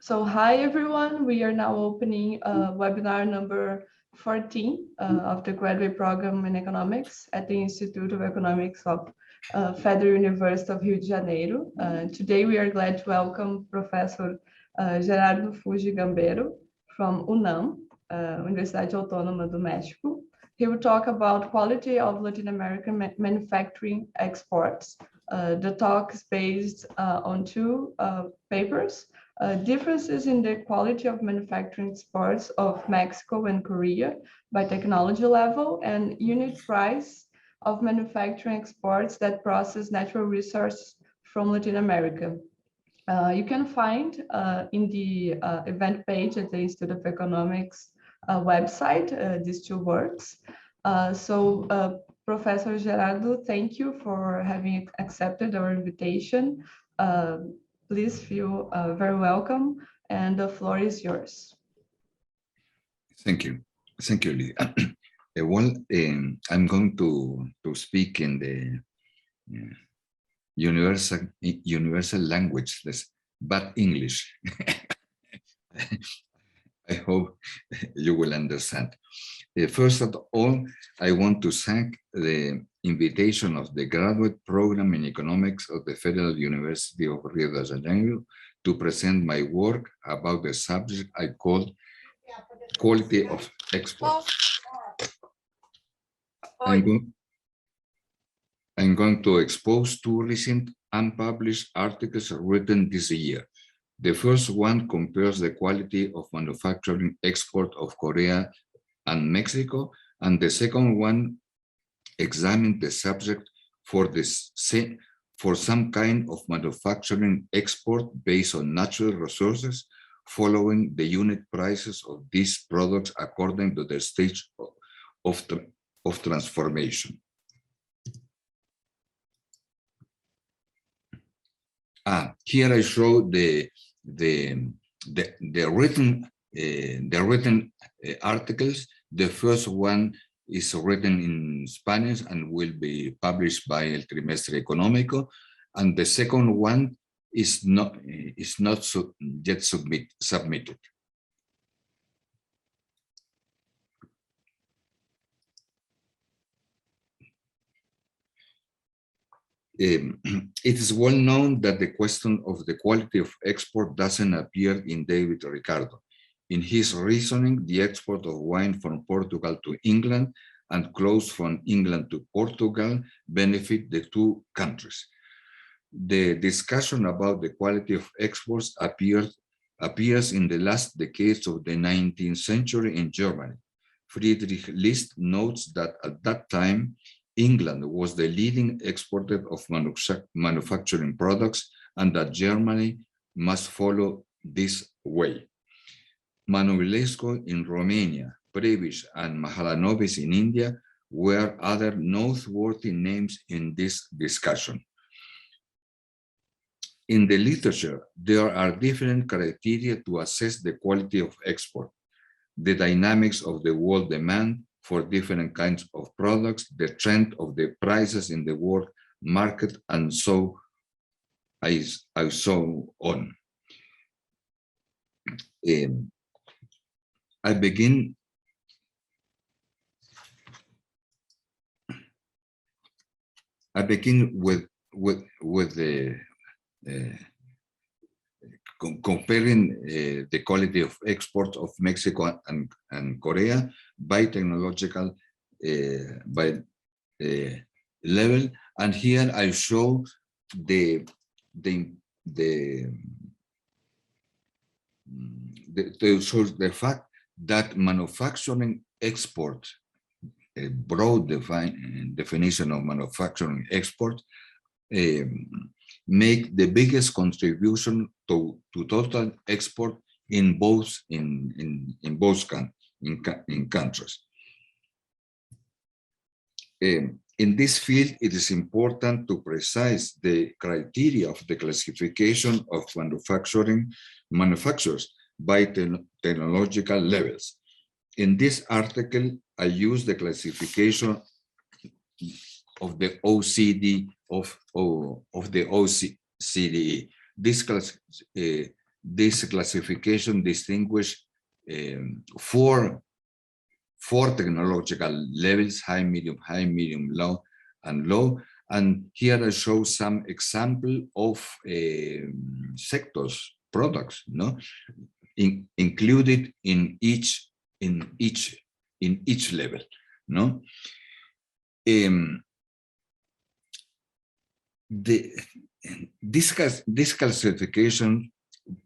So hi everyone, we are now opening webinar number 14 of the graduate program in economics at the Institute of Economics of Federal University of Rio de Janeiro. Today we are glad to welcome Professor Gerardo Fujii-Gambero from UNAM, Universidade Autônoma do México. He will talk about quality of Latin American manufacturing exports. The talk is based on two papers. Differences in the quality of manufacturing exports of Mexico and Korea by technology level, and unit price of manufacturing exports that process natural resources from Latin America. You can find in the event page at the Institute of Economics website these two works. Professor Gerardo, thank you for having accepted our invitation. Please feel very welcome, and the floor is yours. Thank you, Lydia. I'm going to speak in the universal language, but English. I hope you will understand. First of all, I want to thank the invitation of the graduate program in economics of the Federal University of Rio de Janeiro to present my work about the subject I call quality of export. I'm going to expose two recent unpublished articles written this year. The first one compares the quality of manufacturing export of Korea and Mexico, and the second one examined the subject for some kind of manufacturing export based on natural resources, following the unit prices of these products according to the stage of transformation. Here I show the written articles. The first one is written in Spanish and will be published by El Trimestre Económico, and the second one is not yet submitted. It is well known that the question of the quality of export doesn't appear in David Ricardo. In his reasoning, the export of wine from Portugal to England and clothes from England to Portugal benefit the two countries. The discussion about the quality of exports appears in the last decades of the 19th century in Germany. Friedrich List notes that at that time, England was the leading exporter of manufacturing products, and that Germany must follow this way. Manuelescu in Romania, Prebisch and Mahalanobis in India were other noteworthy names in this discussion. In the literature, there are different criteria to assess the quality of export: the dynamics of the world demand for different kinds of products, the trend of the prices in the world market, and so on. I begin with the comparing the quality of exports of Mexico and Korea by technological level, and here I show the fact that manufacturing export, a broad definition of manufacturing export, make the biggest contribution to total export in both countries. In this field, it is important to precise the criteria of the classification of manufacturers by technological levels. In this article, I use the classification of the OECD of the OCDE. This classification distinguishes four technological levels: high, medium, low, and low. And here I show some example of sectors, products, no, included in each level, no. This classification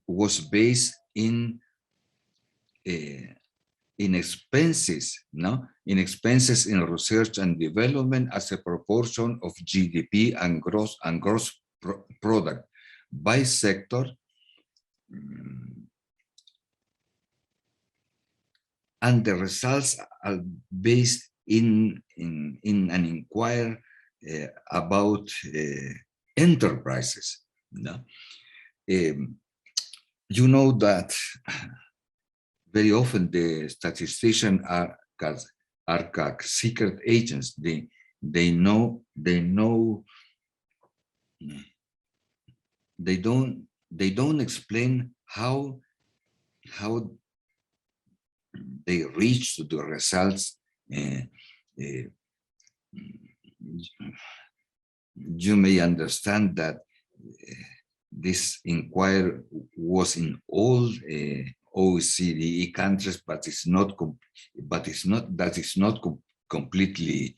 was based in expenses, no, in expenses in research and development as a proportion of GDP and gross product by sector, and the results are based in an inquiry about enterprises. No? You know that very often the statisticians are secret agents. They don't explain how they reach the results. You may understand that this inquiry was in all OECD countries, but it's not completely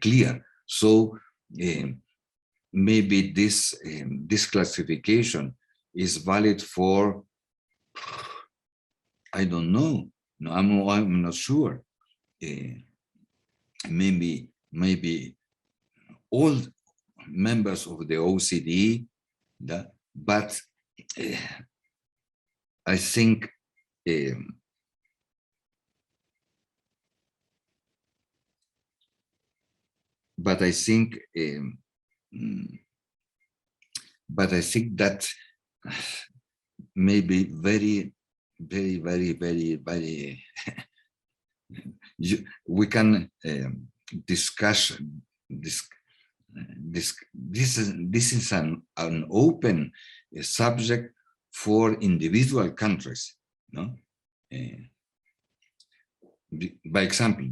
clear. So maybe this classification is valid for, I don't know. No, I'm not sure. Maybe all members of the OECD, but I think that maybe very we can discuss this is an open subject for individual countries, no? By example,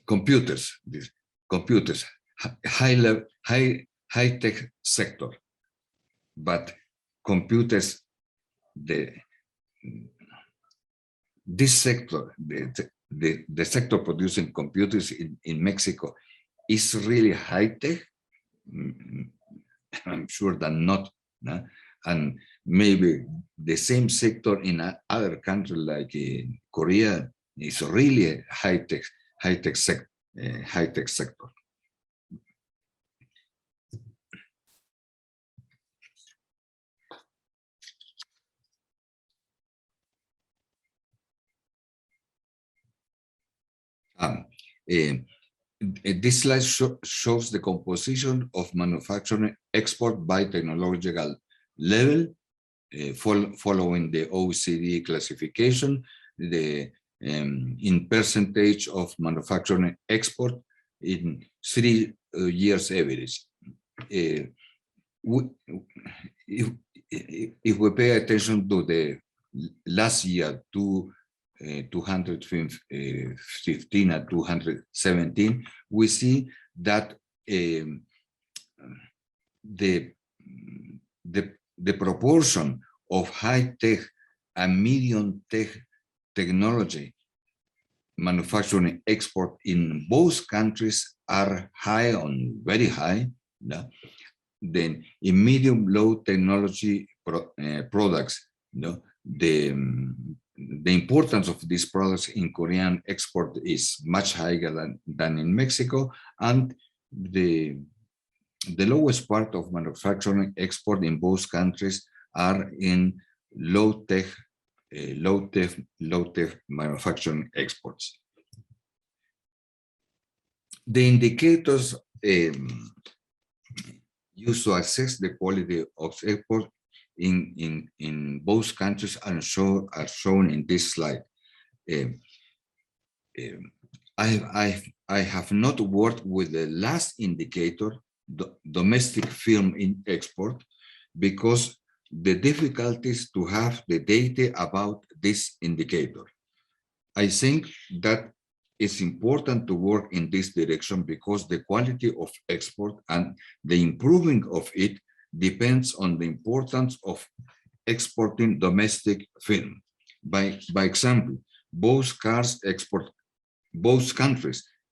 computers, high-tech sector, but computers, this sector, the sector producing computers in Mexico is really high-tech. I'm sure that not, no? And maybe the same sector in other countries like Korea is really a high-tech sector. This slide shows the composition of manufacturing export by technological level, following the OECD classification, in percentage of manufacturing export in 3 years average. If we pay attention to the last year, 215 and 217, we see that the proportion of high-tech and medium-tech technology manufacturing export in both countries are high on very high. No? Then in medium-low technology products, no? The importance of these products in Korean export is much higher than in Mexico, and the lowest part of manufacturing export in both countries are in low-tech low-tech manufacturing exports. The indicators used to assess the quality of export in both countries are shown in this slide. I have not worked with the last indicator, domestic film in export, because the difficulties to have the data about this indicator. I think that it's important to work in this direction because the quality of export and the improving of it depends on the importance of exporting domestic film. By example, both countries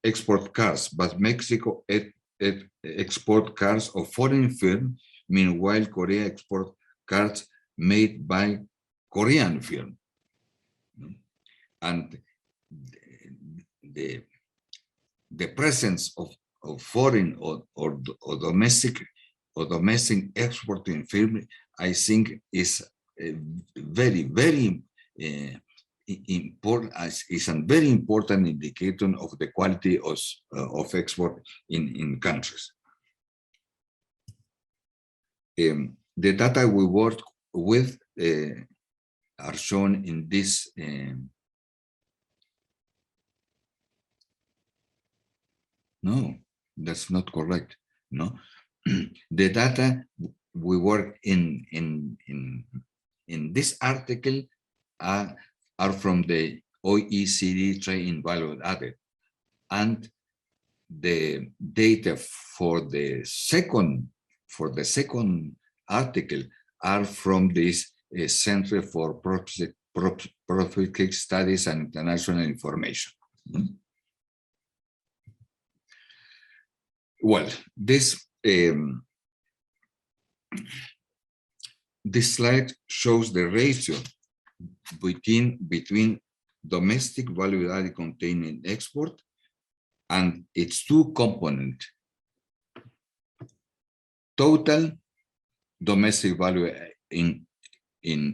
export cars, but Mexico export cars of foreign film. Meanwhile, Korea export cars made by Korean film. And the presence of foreign or domestic exporting film, I think, is very important. Is a very important indicator of the quality of export in countries. The data we work with are shown in this. No, that's not correct. No, the data we work in this article are from the OECD trade in value added, and the data for the second article are from this Center for Profit Studies and International Information. Well, this slide shows the ratio between domestic value added contained in export and its two components: total domestic value in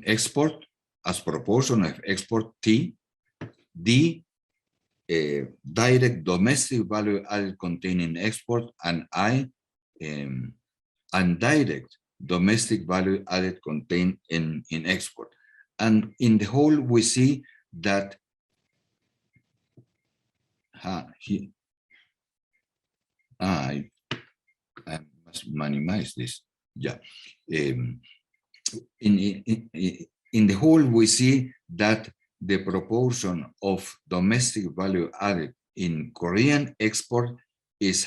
export as proportion of export T, D, direct domestic value added contained in export, and I, indirect domestic value added contained in export. And in the whole, we see that I must minimize this. Yeah. In the whole, we see that the proportion of domestic value added in Korean export is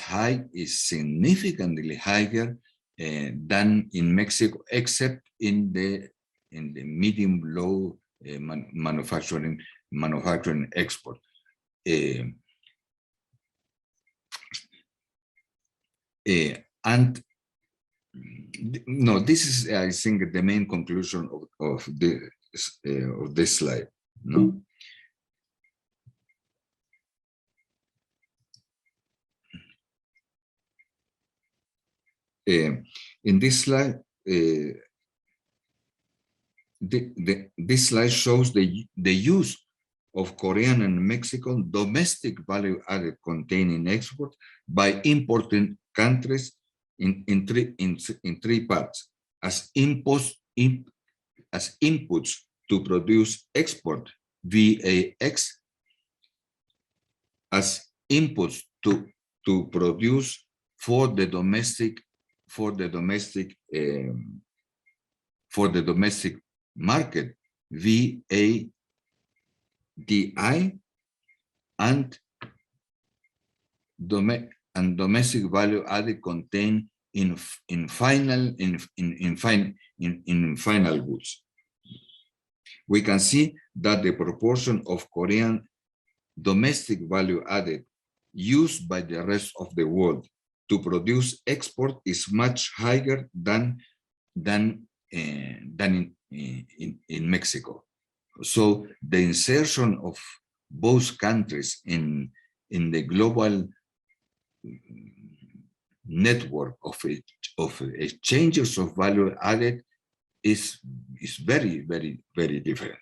significantly higher than in Mexico, except in the medium low manufacturing export. And no, this is, I think, the main conclusion of this slide. No. In this slide, this slide shows the use of Korean and Mexican domestic value added contained in export by importing countries in three parts: as inputs to produce export, VAX; as inputs to produce for the domestic market, VADI; and domestic value added contained in final goods. We can see that the proportion of Korean domestic value added used by the rest of the world to produce export is much higher than in Mexico. So the insertion of both countries in the global network of exchanges of value added is very different.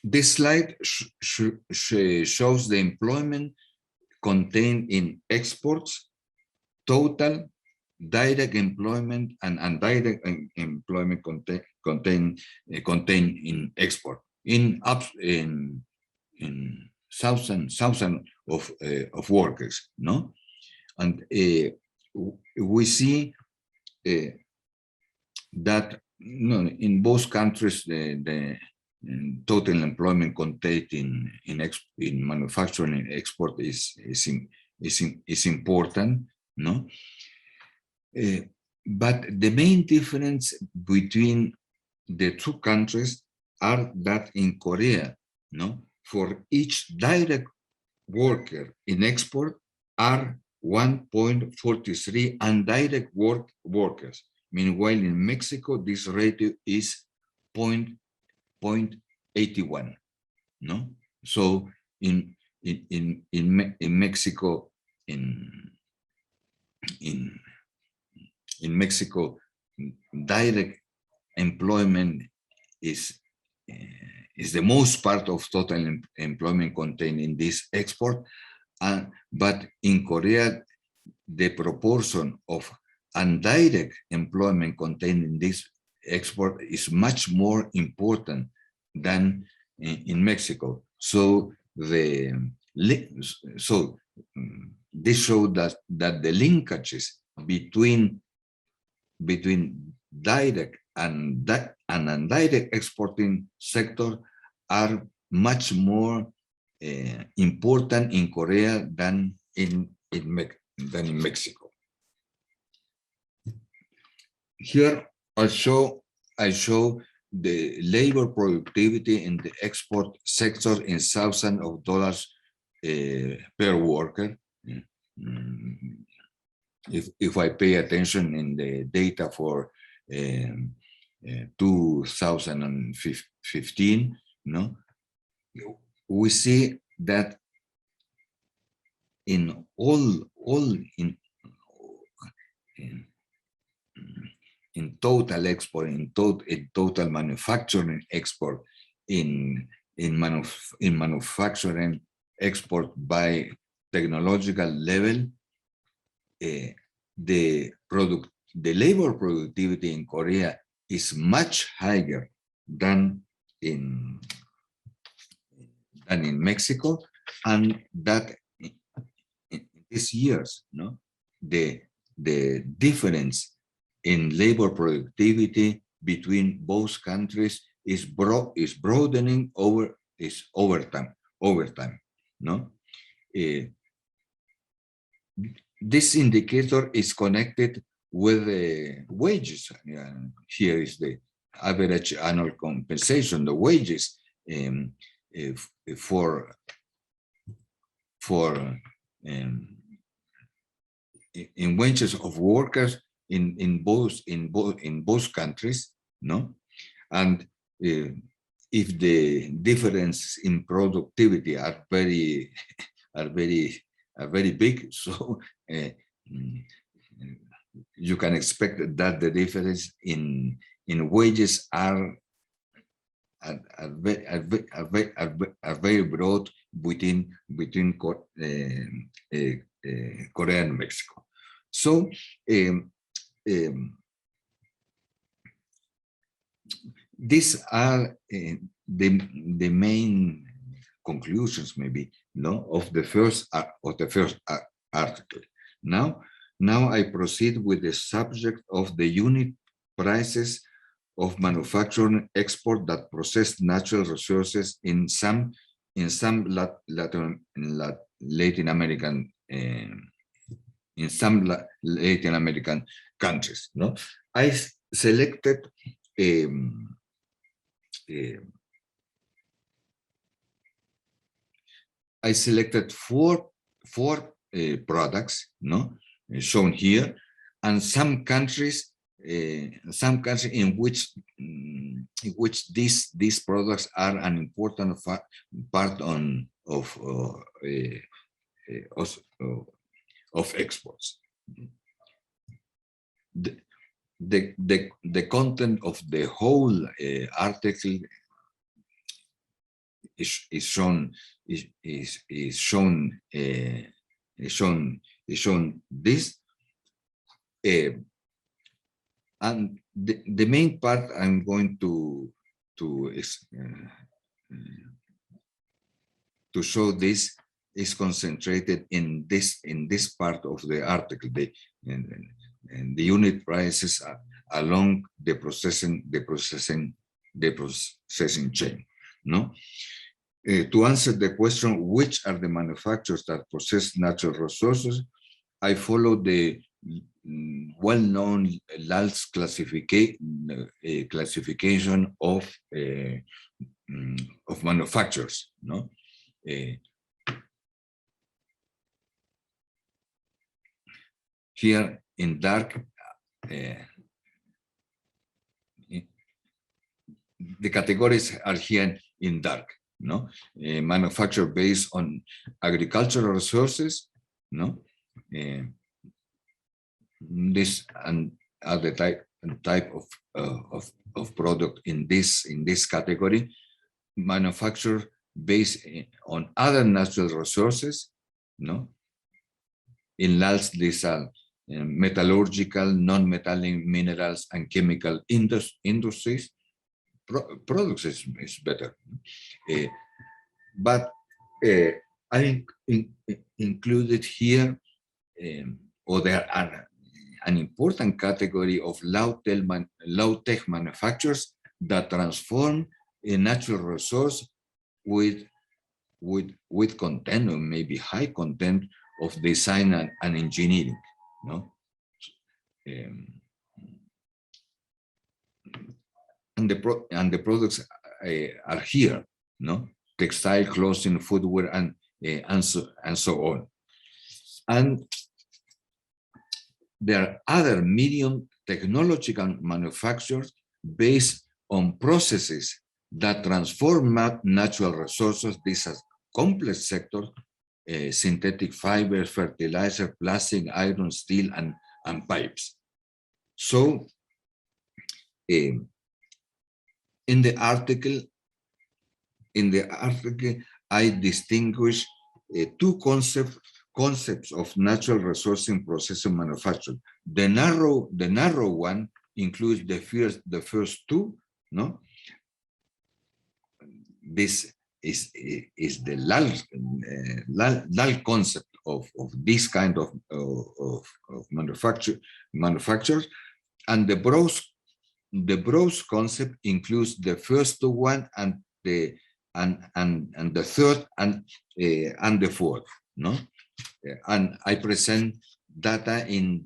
This slide shows the employment contained in exports, total, direct employment, and indirect employment contained in export in thousands of workers, no? And we see that in both countries the total employment contained in manufacturing and export is important, no? But the main difference between the two countries are that in Korea, no, for each direct worker in export are 1.43 indirect workers. Meanwhile, in Mexico, this ratio is 0.81. No, so in Mexico, in Mexico, direct employment is the most part of total employment contained in this export, but in Korea, the proportion of indirect employment contained in this export is much more important than in Mexico. So this shows that the linkages between direct and indirect exporting sector are much more important in Korea than in Mexico. Here I show the labor productivity in the export sector in thousands of dollars per worker. If I pay attention in the data for 2015, no, we see that in in total export, in total manufacturing export, in manufacturing export by technological level, the labor productivity in Korea is much higher than in Mexico, and that in these years, no, the difference in labor productivity between both countries is broadening over time, no? This indicator is connected with the wages. Here is the average annual compensation, the wages for in wages of workers in both countries, no? And if the difference in productivity are very big, so you can expect that the difference in wages are very broad between Korea and Mexico. So these are the main conclusions, maybe, no, of the first article. Now I proceed with the subject of the unit prices of manufacturing export that process natural resources in some Latin American countries. No, I selected four products, no, shown here, and some countries in which these products are an important part of exports. The content of the whole article is shown this, and the main part I'm going to show this is concentrated in this part of the article, and the unit prices along the processing chain. No, to answer the question, which are the manufacturers that possess natural resources, I follow the well-known LALS classification of manufacturers. No. Here in dark, the categories are here in dark. No, manufacture based on agricultural resources. No, this and other type of product in this category. Manufacture based on other natural resources. No, in LALS these are metallurgical, non-metallic minerals, and chemical industries. Products is better, but I included here, or there are an important category of low-tech manufacturers that transform a natural resource with content, or maybe high content of design and engineering. No. And the products are here, no? Textile, clothing, footwear, and so on. And there are other medium technological manufacturers based on processes that transform natural resources. These are complex sectors: synthetic fibers, fertilizer, plastic, iron, steel, and pipes. So. In the article, I distinguish two concepts of natural resourcing, processing, manufacturing. The narrow one includes the first two. No, this is the LAL concept of this kind of manufacturers, and the broad concept includes the first one and the third and the fourth. No, and I present data in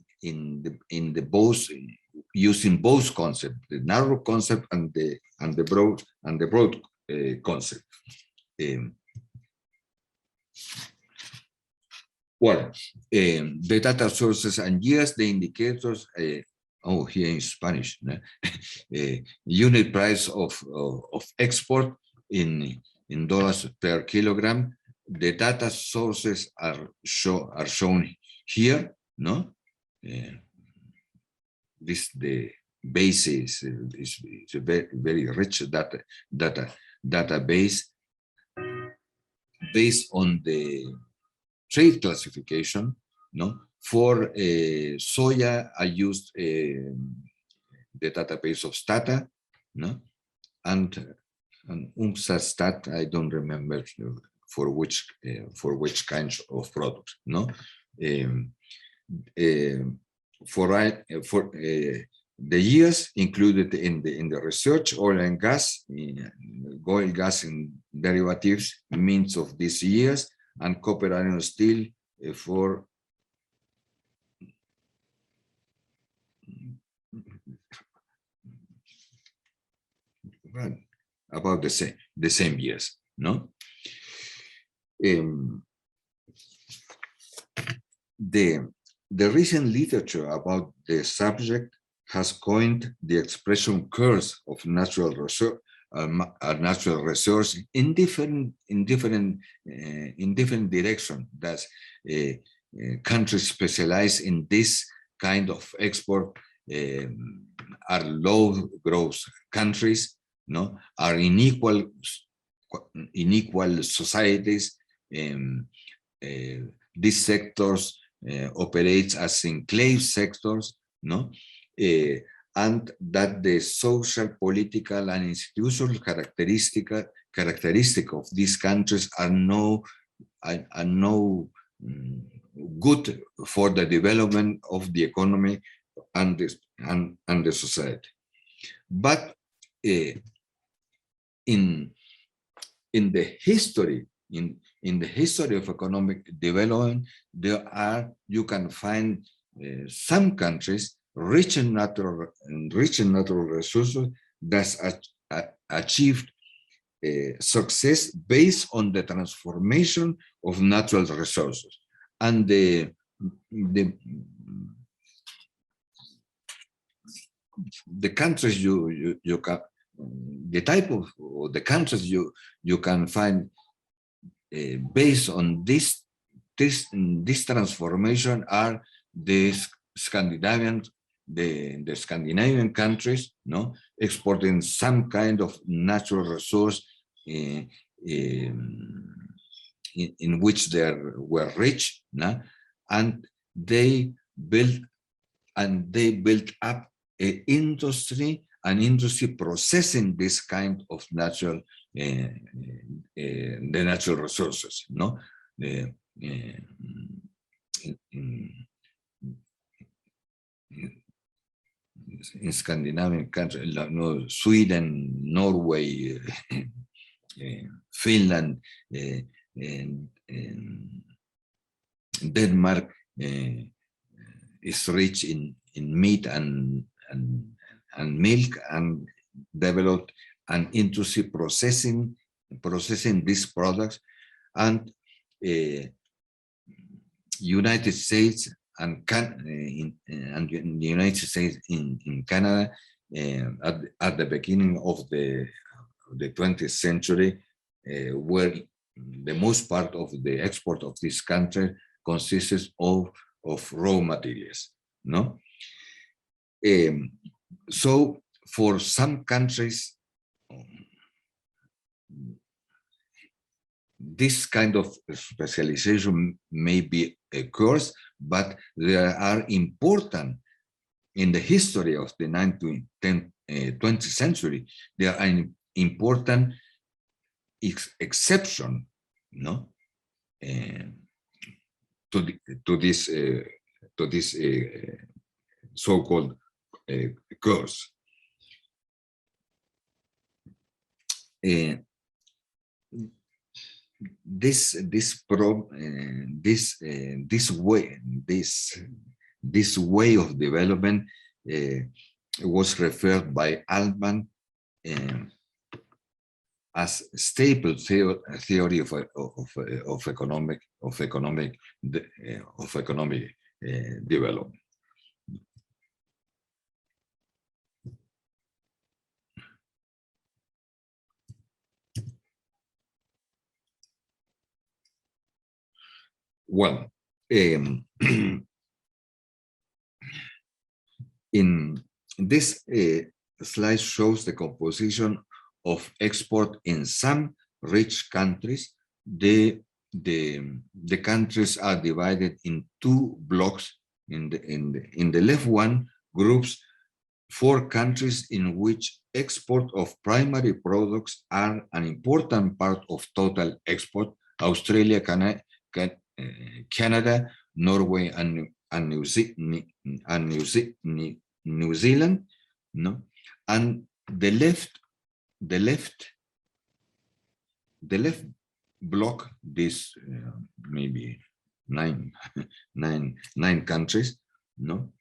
the both, using both concepts, the narrow concept and the broad concept. Well, the data sources and years, the indicators. Here in Spanish, unit price of export in dollars per kilogram. The data sources are shown here. No, the base is a very rich database based on the trade classification. No. For soya, I used the database of Stata, no, and UNSAStat. I don't remember for which kinds of products. No, for the years included in the research, oil and gas, oil, gas, and derivatives, means of these years, and copper, iron, steel for. About the same years. No, the recent literature about the subject has coined the expression curse of natural resource in different directions. That countries specialized in this kind of export are low growth countries. No, are in equal unequal societies. These sectors operate as enclave sectors, no? And that the social, political, and institutional characteristic of these countries are no good for the development of the economy and the society. But in the history of economic development, you can find some countries rich in natural resources that achieved success based on the transformation of natural resources. And the countries you can, the type of the countries you can find based on this transformation are the Scandinavian countries, no, exporting some kind of natural resource in which they were rich, no? And they built up an industry processing this kind of natural the natural resources, no? In Scandinavian countries, no, Sweden, Norway, Finland, and Denmark is rich in meat and milk, and developed an industry processing these products. And United States and the United States in Canada at the beginning of the 20th century were the most part of the export of this country consists of raw materials, no? So for some countries, this kind of specialization may be a course, but there are important in the history of the 20th century. There are an important exception, no, to this so-called course. This way of development was referred by Altman as stable theory of economic development. Well, in this slide shows the composition of export in some rich countries. The countries are divided in two blocks. In the left one groups 4 countries in which export of primary products are an important part of total export: Australia, Canada, Norway, and New Zealand, no? And the left block, this maybe nine countries, no?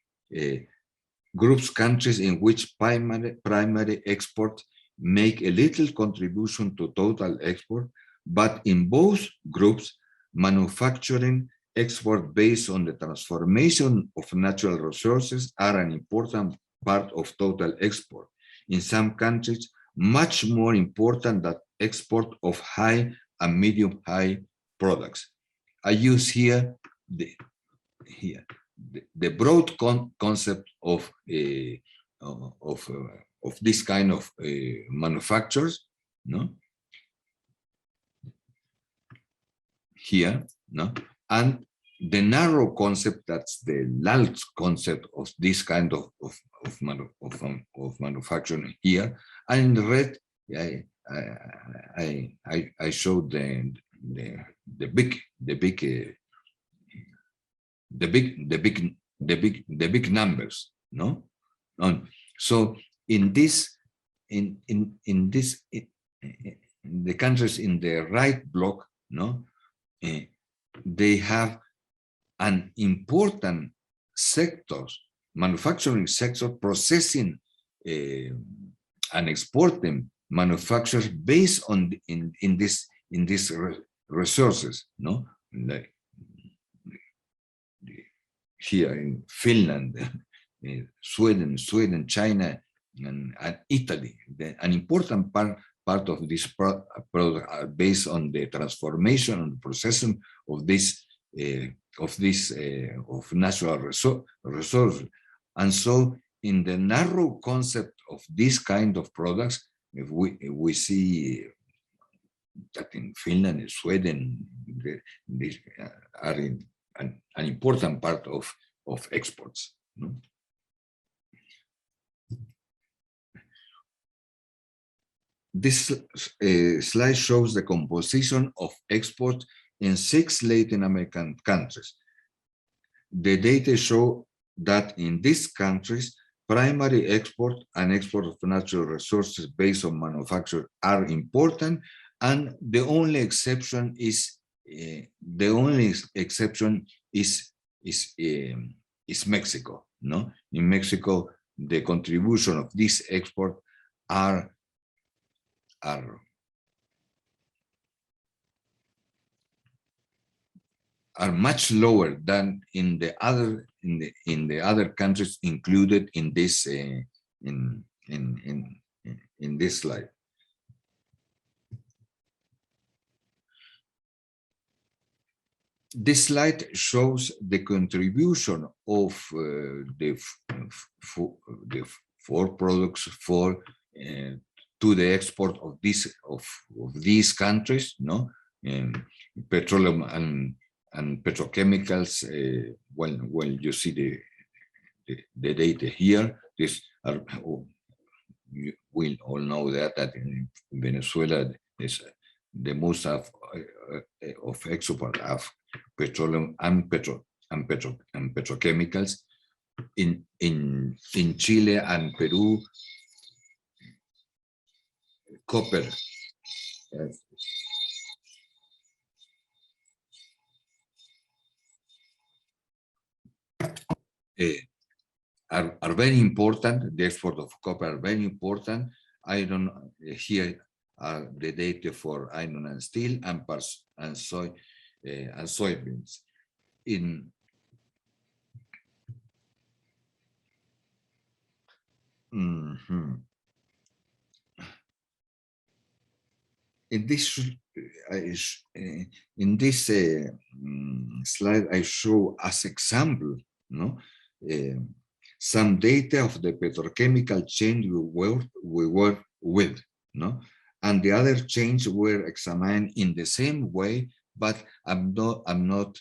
Groups countries in which primary export make a little contribution to total export, but in both groups, manufacturing export based on the transformation of natural resources are an important part of total export. In some countries, much more important than export of high and medium-high products. I use here the broad concept of this kind of manufacturers, no? here, no, and the narrow concept, that's the large concept of this kind of manufacturing here, and in red I showed the big numbers, no? So in the countries in the right block, no, they have an important sector, manufacturing sector, processing and exporting manufacturers based on in these resources, no? Like here in Finland, Sweden, China, and Italy. An important part of this product are based on the transformation and processing of natural resources. And so in the narrow concept of this kind of products, if we see that in Finland and Sweden, these are an important part of exports. No? This slide shows the composition of export in 6 Latin American countries. The data show that in these countries, primary export and export of natural resources based on manufacture are important, and the only exception is Mexico. No, in Mexico, the contribution of this export are much lower than in the other countries included in this in this slide. This slide shows the contribution of the 4 products to the export of these countries, no, petroleum and petrochemicals. Well, you see the data here. This we all know that in Venezuela is the most of export of petroleum and petrochemicals. In Chile and Peru, copper are very important. The export of copper are very important. Iron, here are the data for iron and steel and soybeans. In this slide, I show as example, no, some data of the petrochemical chain we work with, no, and the other chains were examined in the same way, but I'm not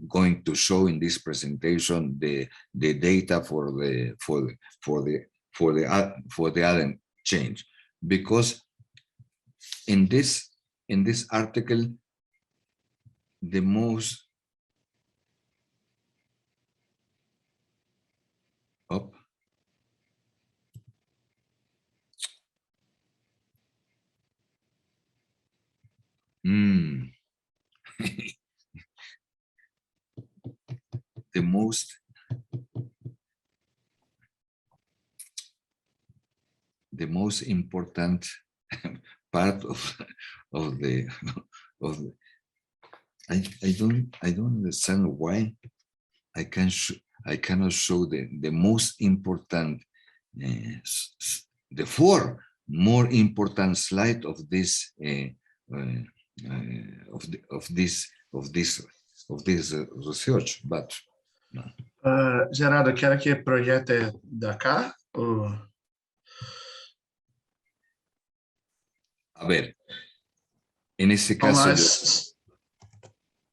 going to show in this presentation the data for the other chains, because in this article, the most the most important part of the I don't understand why I cannot show the most important the 4 more important slide of this research, but no. Gerardo, quero que projete da cá? Ou... A ver, en ese caso...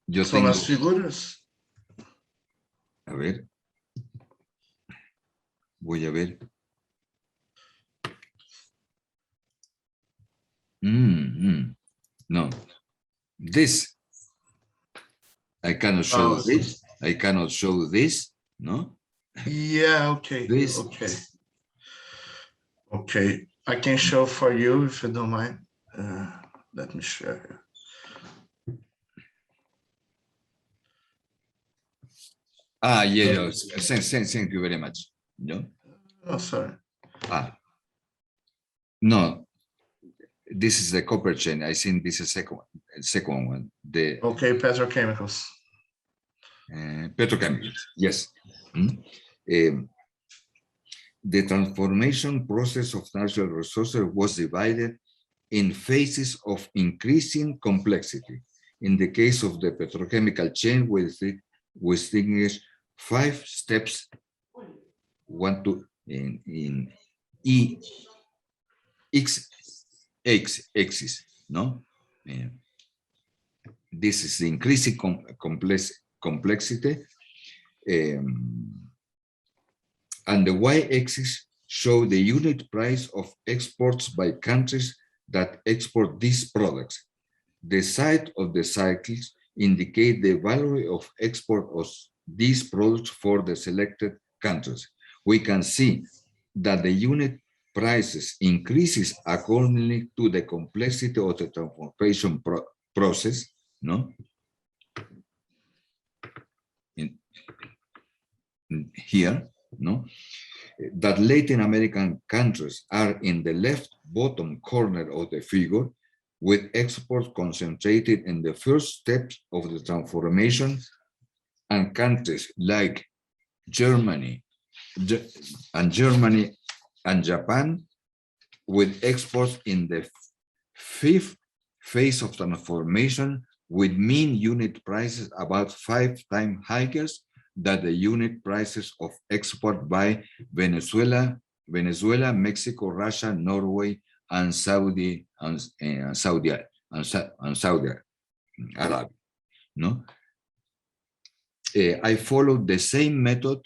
yo Son tengo, las figuras. a ver, voy a ver. No, this, I cannot show Oh, this, I cannot show this, no? yeah, okay, This, okay. Okay, I can show for you if you don't mind. Let me share. yeah, thank you very much. No? Oh, sorry. No, this is the copper chain. I think this is second one. The Okay, petrochemicals. petrochemicals, yes. The transformation process of natural resources was divided in phases of increasing complexity. In the case of the petrochemical chain, we distinguish 5 steps, one to in axis, no? This is the increasing complexity, and the y-axis show the unit price of exports by countries that export these products. The side of the cycles indicate the value of export of these products for the selected countries. We can see that the unit prices increases accordingly to the complexity of the transformation process, no? Here, no? That Latin American countries are in the left bottom corner of the figure, with exports concentrated in the first steps of the transformation, and countries like Germany and Japan with exports in the 5th phase of transformation, with mean unit prices about 5 times higher than the unit prices of export by Venezuela, Mexico, Russia, Norway, and Saudi Arabia. No, I followed the same method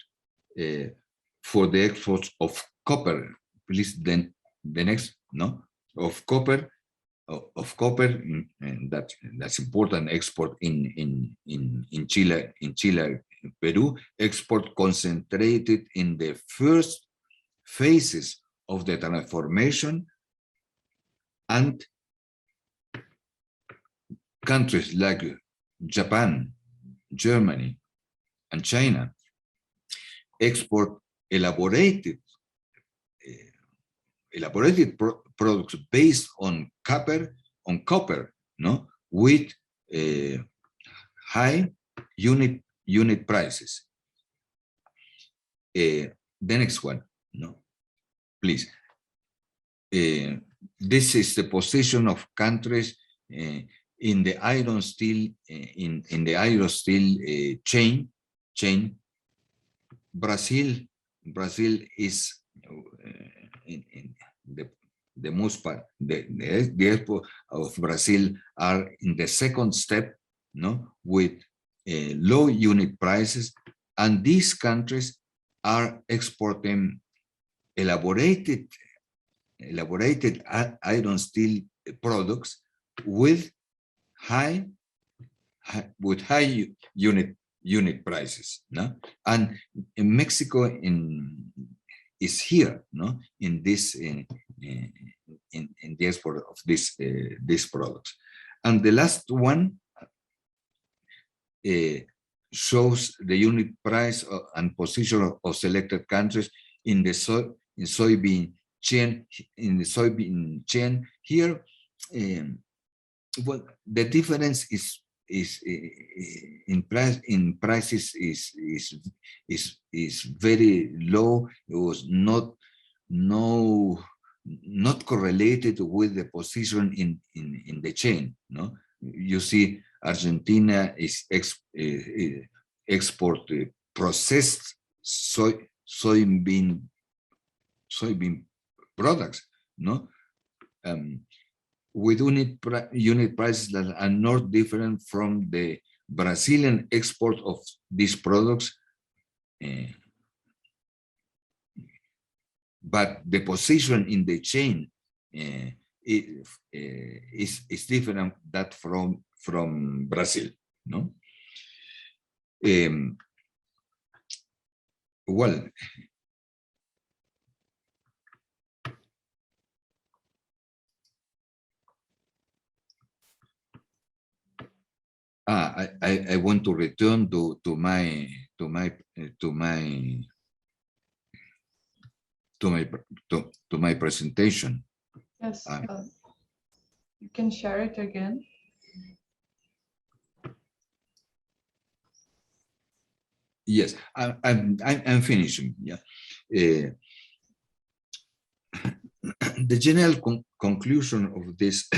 for the exports of copper. Please, then the next, no, of copper. That's important export in Chile, Peru. Export concentrated in the first phases of the transformation, and countries like Japan, Germany, and China export elaborated products based on copper, no, with high unit prices. The next one, no, please. This is the position of countries in the iron steel chain. Brazil is in the most part, the export of Brazil are in the second step, no, with low unit prices, and these countries are exporting elaborated iron steel products with high unit prices, no? And in Mexico is here, no, in this in the export of these products. And the last one shows the unit price and position of selected countries in the soybean chain. Here, well, the difference is in prices is very low. It was not correlated with the position in the chain. No, you see, Argentina is export processed soybean products. No. With unit prices that are not different from the Brazilian export of these products, but the position in the chain is different that from Brazil, no? Well, I want to return to my presentation. Yes, you can share it again. Yes, I'm finishing. Yeah, the general conclusion of this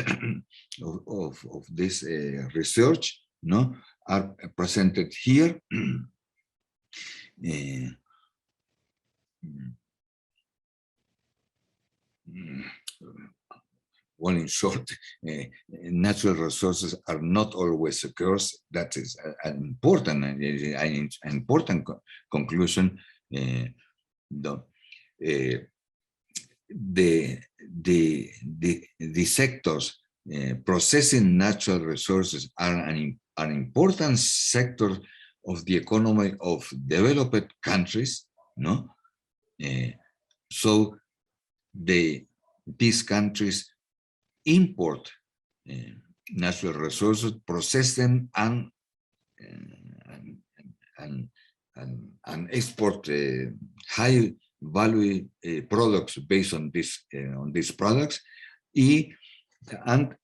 of this research, no, are presented here. Well, in short, natural resources are not always scarce. That is an important conclusion. The sectors processing natural resources are an important sector of the economy of developed countries, no? So these countries import natural resources, process them, and export high value products based on these products. And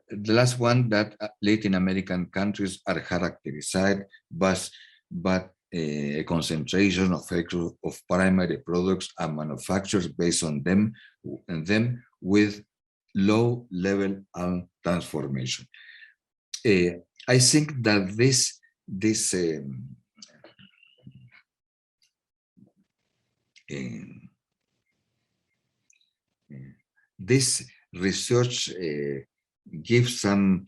the last one, that Latin American countries are characterized by a concentration of primary products and manufacturers based on them with low level of transformation. I think that this research gives some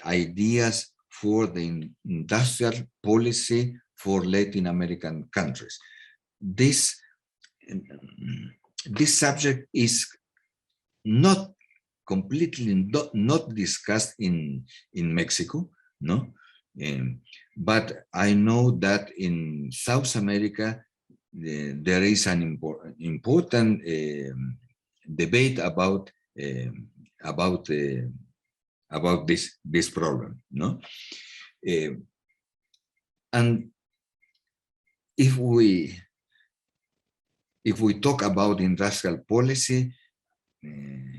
ideas for the industrial policy for Latin American countries. This subject is not completely not discussed in Mexico, no, but I know that in South America there is an important debate about this problem, no. And if we talk about industrial policy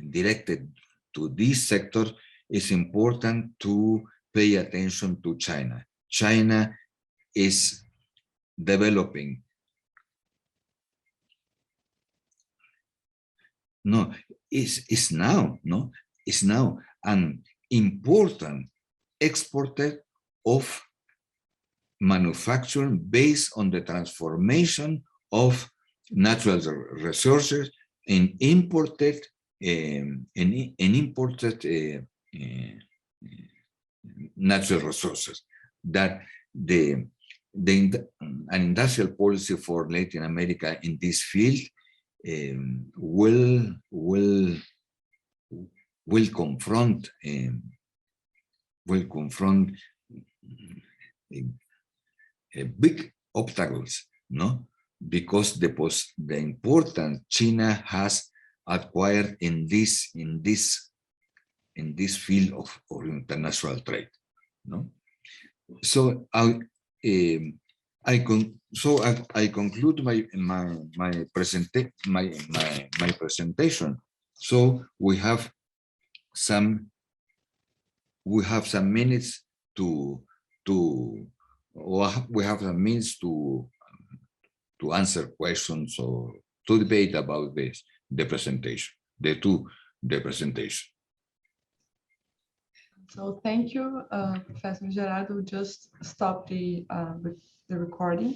directed to this sector, it's important to pay attention to China. China is developing. No, it's now an important exporter of manufacturing based on the transformation of natural resources in imported natural resources. That an industrial policy for Latin America in this field will confront big obstacles, no, because the importance China has acquired in this field of international trade, no. So I conclude my presentation. So we have some minutes to answer questions or to debate about the presentation. So thank you, Professor Gerardo. Just stop the recording.